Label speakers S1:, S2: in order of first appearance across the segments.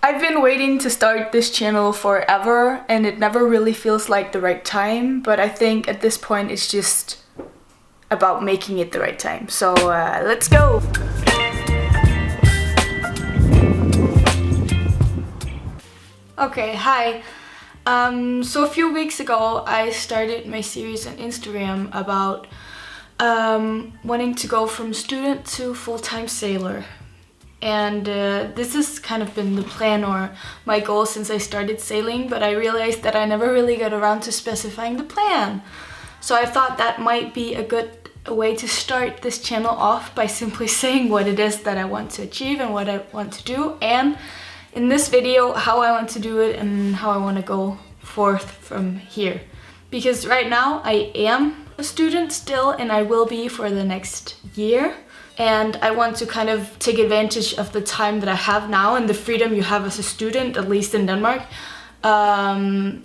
S1: I've been waiting to start this channel forever and it never really feels like the right time, but I think at this point it's just about making it the right time. So let's go! Okay, hi. So a few weeks ago I started my series on Instagram about wanting to go from student to full-time sailor. And this has kind of been the plan or my goal since I started sailing, but I realized that I never really got around to specifying the plan. So I thought that might be a good way to start this channel off by simply saying what it is that I want to achieve and what I want to do, and in this video how I want to do it and how I want to go forth from here. Because right now I am a student still and I will be for the next year. And I want to kind of take advantage of the time that I have now and the freedom you have as a student, at least in Denmark, and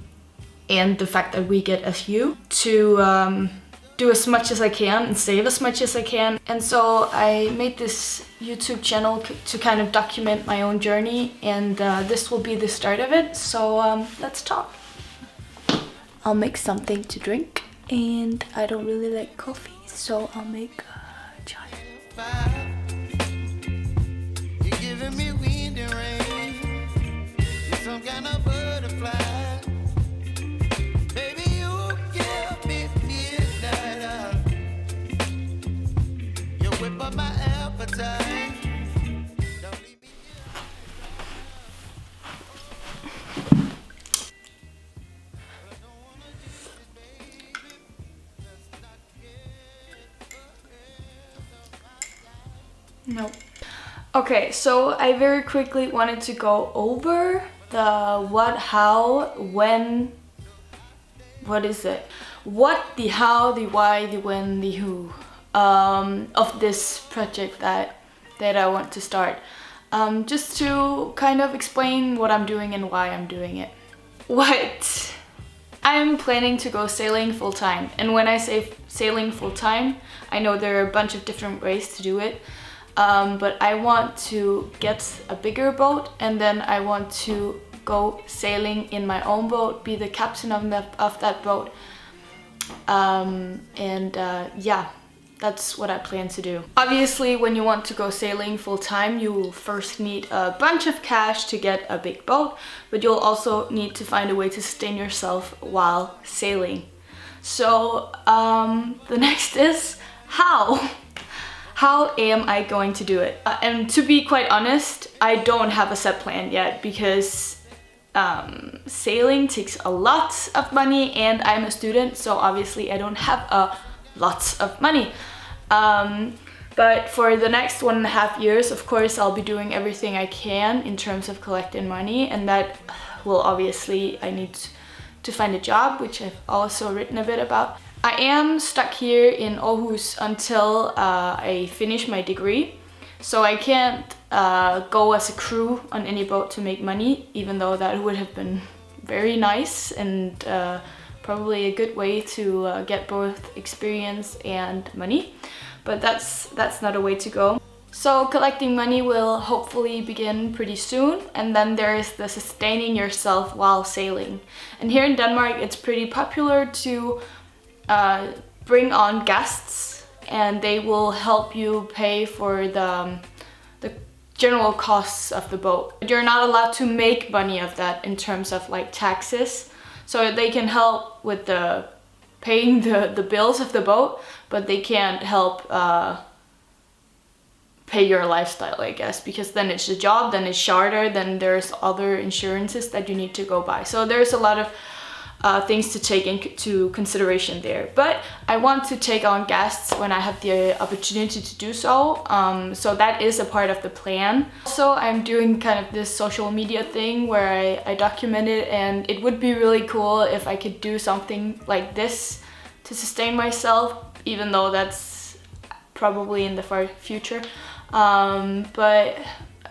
S1: the fact that we get SU to do as much as I can and save as much as I can. And so I made this YouTube channel to kind of document my own journey, and this will be the start of it. So let's talk. I'll make something to drink, and I don't really like coffee, so I'll make chai.
S2: You're giving me wind and rain. You're some kind of butterfly. Baby, you give me midnight. You whip up my appetite. Don't leave me
S1: No. Okay, so I very quickly wanted to go over the what, how, when, what is it? What, the how, the why, the when, the who of this project that I want to start. Just to kind of explain what I'm doing and why I'm doing it. What? I'm planning to go sailing full-time, and when I say sailing full-time, I know there are a bunch of different ways to do it. But I want to get a bigger boat, and then I want to go sailing in my own boat, be the captain of that boat. Yeah, that's what I plan to do. Obviously, when you want to go sailing full time, you will first need a bunch of cash to get a big boat, but you'll also need to find a way to sustain yourself while sailing. So the next is how? How am I going to do it? And to be quite honest, I don't have a set plan yet, because sailing takes a lot of money and I'm a student, so obviously I don't have a lot of money. But for the next 1.5 years, of course, I'll be doing everything I can in terms of collecting money, and that will obviously, I need to find a job, which I've also written a bit about. I am stuck here in Aarhus until I finish my degree, so I can't go as a crew on any boat to make money, even though that would have been very nice and probably a good way to get both experience and money, but that's not a way to go. So collecting money will hopefully begin pretty soon, and then there is the sustaining yourself while sailing. And here in Denmark it's pretty popular to bring on guests, and they will help you pay for the general costs of the boat. You're not allowed to make money of that in terms of like taxes, so they can help with the paying the bills of the boat, but they can't help pay your lifestyle, I guess, because then it's a job, then it's charter, then there's other insurances that you need to go by. So there's a lot of things to take into consideration there. But I want to take on guests when I have the opportunity to do so. So that is a part of the plan. So I'm doing kind of this social media thing where I document it, and it would be really cool if I could do something like this to sustain myself, even though that's probably in the far future. But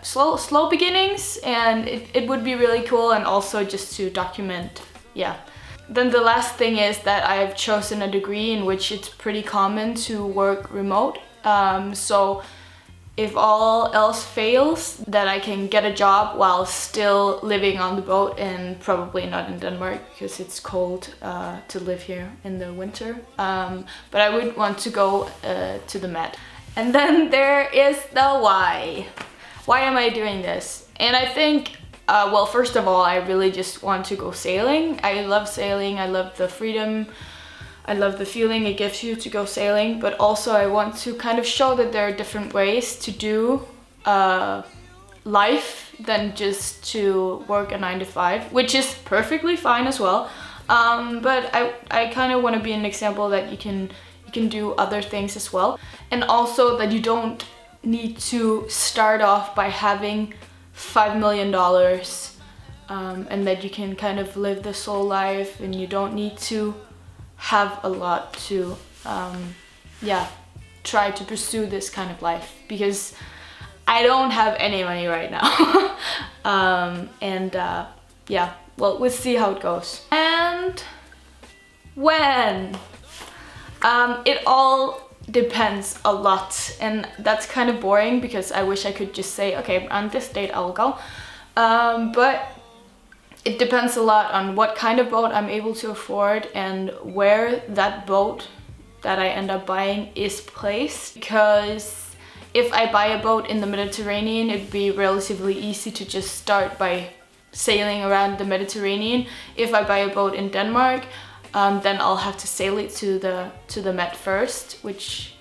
S1: slow beginnings, and it would be really cool, and also just to document, yeah. Then the last thing is that I've chosen a degree in which it's pretty common to work remote. So if all else fails, that I can get a job while still living on the boat, and probably not in Denmark because it's cold to live here in the winter. But I would want to go to the Met. And then there is the why. Why am I doing this? And I think, well, first of all, I really just want to go sailing. I love sailing, I love the freedom, I love the feeling it gives you to go sailing, but also I want to kind of show that there are different ways to do life than just to work a 9-to-5, which is perfectly fine as well. But I kind of want to be an example that you can do other things as well, and also that you don't need to start off by having $5 million, and that you can kind of live the soul life, and you don't need to have a lot to try to pursue this kind of life, because I don't have any money right now. Yeah, well, we'll see how it goes. And when? It all depends a lot, and that's kind of boring because I wish I could just say, okay, on this date I'll go. But it depends a lot on what kind of boat I'm able to afford and where that boat that I end up buying is placed. Because if I buy a boat in the Mediterranean, it'd be relatively easy to just start by sailing around the Mediterranean. If I buy a boat in Denmark, then I'll have to sail it to the Met first, which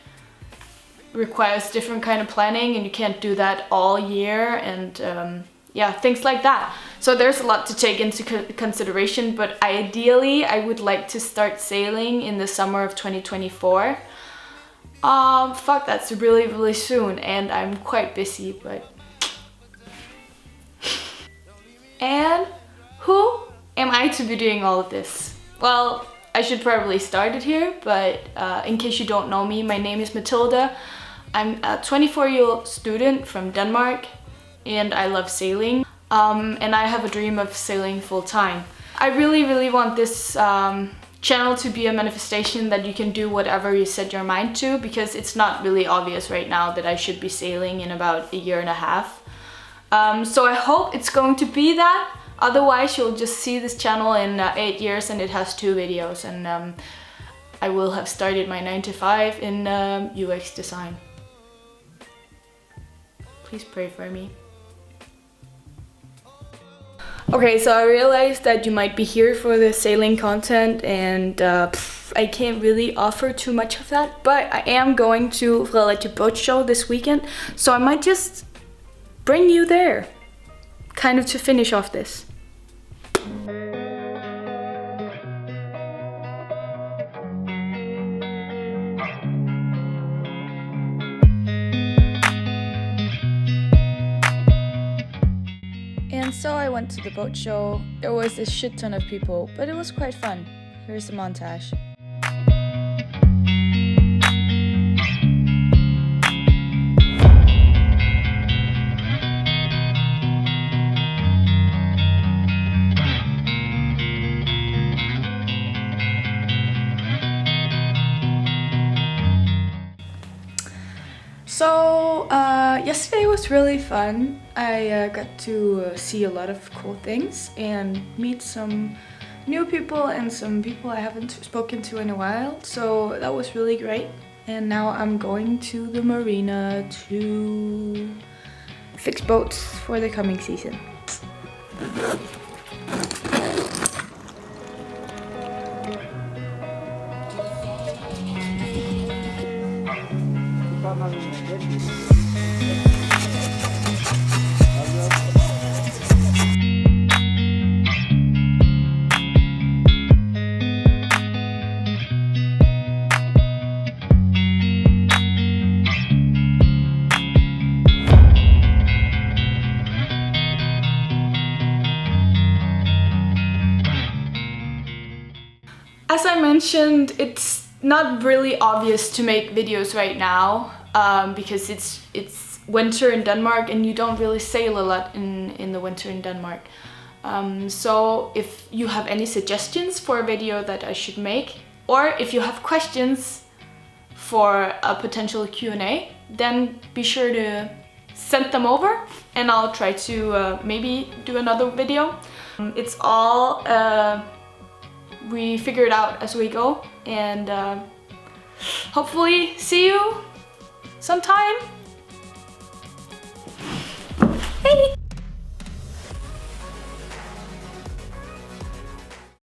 S1: requires different kind of planning, and you can't do that all year, and yeah, things like that. So there's a lot to take into consideration, but ideally I would like to start sailing in the summer of 2024. Fuck, that's really, really soon, and I'm quite busy, but... And who am I to be doing all of this? Well, I should probably start it here, but in case you don't know me, my name is Matilda. I'm a 24-year-old student from Denmark, and I love sailing. And I have a dream of sailing full-time. I really, really want this channel to be a manifestation that you can do whatever you set your mind to, because it's not really obvious right now that I should be sailing in about 1.5 years. So I hope it's going to be that. Otherwise, you'll just see this channel in 8 years and it has 2 videos, and I will have started my 9-to-5 in UX design. Please pray for me. Okay, so I realized that you might be here for the sailing content, and I can't really offer too much of that, but I am going to Fredericia Boatshow this weekend, so I might just bring you there, kind of to finish off this. And so I went to the boat show. There was a shit ton of people, but it was quite fun. Here's a montage. So yesterday was really fun. I got to see a lot of cool things and meet some new people and some people I haven't spoken to in a while. So that was really great. And now I'm going to the marina to fix boats for the coming season. As I mentioned, it's not really obvious to make videos right now because it's winter in Denmark and you don't really sail a lot in the winter in Denmark. So if you have any suggestions for a video that I should make, or if you have questions for a potential Q&A, then be sure to send them over and I'll try to maybe do another video. It's all we figure it out as we go, and hopefully see you sometime.